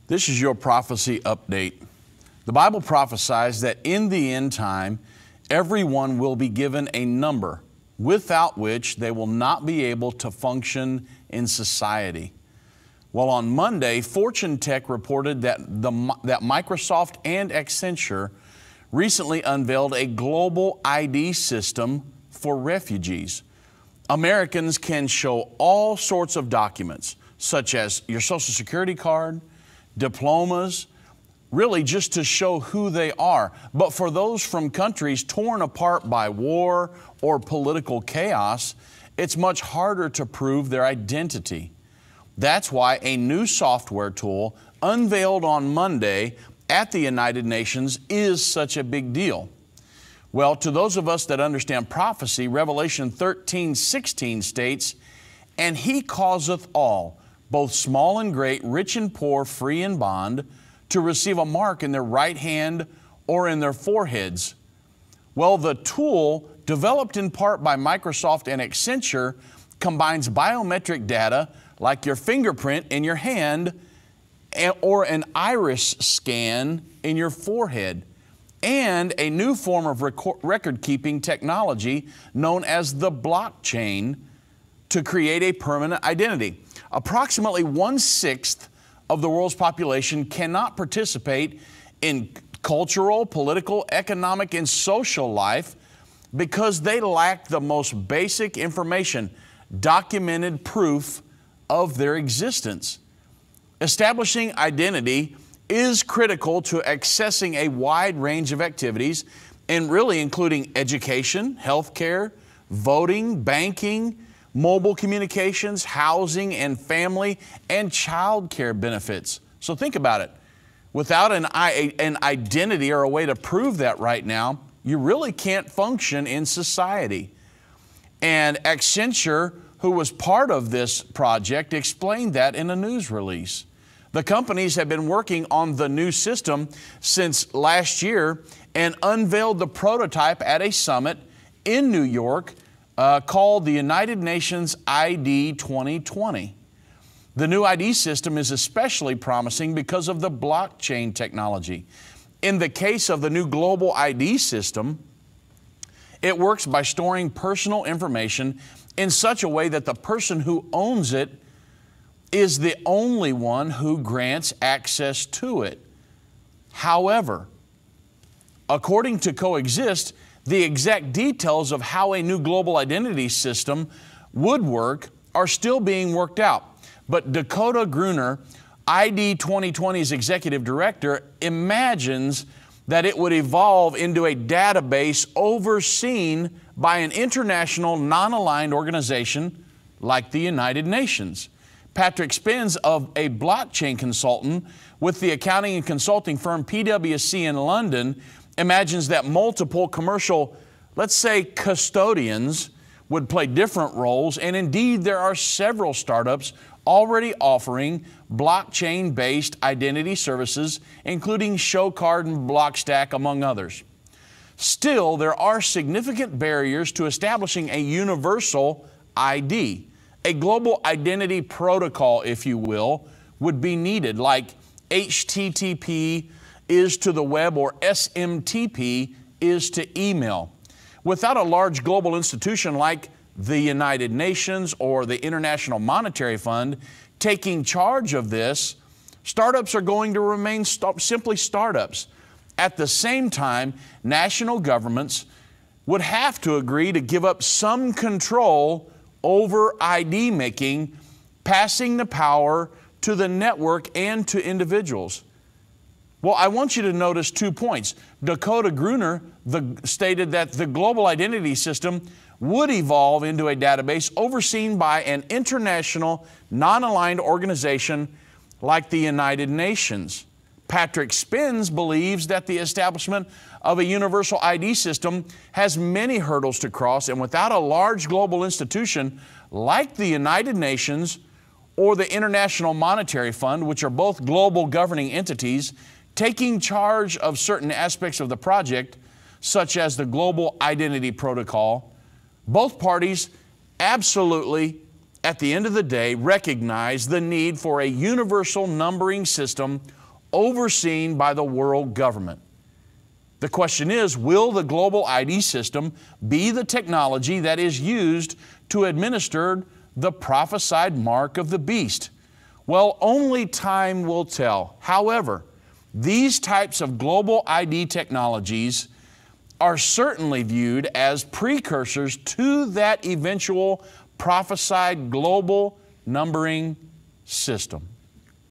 This is your prophecy update. The Bible prophesies that in the end time, everyone will be given a number without which they will not be able to function in society. Well, on Monday, Fortune Tech reported that Microsoft and Accenture recently unveiled a global ID system for refugees. Americans can show all sorts of documents, such as your Social Security card, diplomas, really just to show who they are. But for those from countries torn apart by war or political chaos, it's much harder to prove their identity. That's why a new software tool unveiled on Monday at the United Nations is such a big deal. Well, to those of us that understand prophecy, Revelation 13:16 states, "And he causeth all, both small and great, rich and poor, free and bond, to receive a mark in their right hand or in their foreheads." Well, the tool, developed in part by Microsoft and Accenture, combines biometric data like your fingerprint in your hand or an iris scan in your forehead, and a new form of record-keeping technology known as the blockchain to create a permanent identity. Approximately 1/6 of the world's population cannot participate in cultural, political, economic, and social life because they lack the most basic information, documented proof of their existence. Establishing identity is critical to accessing a wide range of activities, and really including education, healthcare, voting, banking, mobile communications, housing and family, and child care benefits. So think about it. Without an identity or a way to prove that right now, you really can't function in society. And Accenture, who was part of this project, explained that in a news release. The companies have been working on the new system since last year and unveiled the prototype at a summit in New York called the United Nations ID 2020. The new ID system is especially promising because of the blockchain technology. In the case of the new global ID system, it works by storing personal information in such a way that the person who owns it is the only one who grants access to it. However, according to Coexist, the exact details of how a new global identity system would work are still being worked out. But Dakota Gruner, ID 2020's executive director, imagines that it would evolve into a database overseen by an international non-aligned organization like the United Nations. Patrick Spence, of a blockchain consultant with the accounting and consulting firm PwC in London, imagines that multiple commercial, let's say custodians, would play different roles, and indeed there are several startups already offering blockchain-based identity services, including ShowCard and Blockstack, among others. Still, there are significant barriers to establishing a universal ID. A global identity protocol, if you will, would be needed, like HTTP is to the web or SMTP is to email. Without a large global institution like the United Nations or the International Monetary Fund taking charge of this, startups are going to remain simply startups. At the same time, national governments would have to agree to give up some control over ID making, passing the power to the network and to individuals. Well, I want you to notice 2 points. Dakota Gruner stated that the global identity system would evolve into a database overseen by an international, non-aligned organization like the United Nations. Patrick Spence believes that the establishment of a universal ID system has many hurdles to cross, and without a large global institution like the United Nations or the International Monetary Fund, which are both global governing entities, taking charge of certain aspects of the project, such as the Global Identity Protocol, both parties absolutely at the end of the day, recognize the need for a universal numbering system overseen by the world government. The question is, will the global ID system be the technology that is used to administer the prophesied mark of the beast? Well, only time will tell. However, these types of global ID technologies are certainly viewed as precursors to that eventual prophesied global numbering system.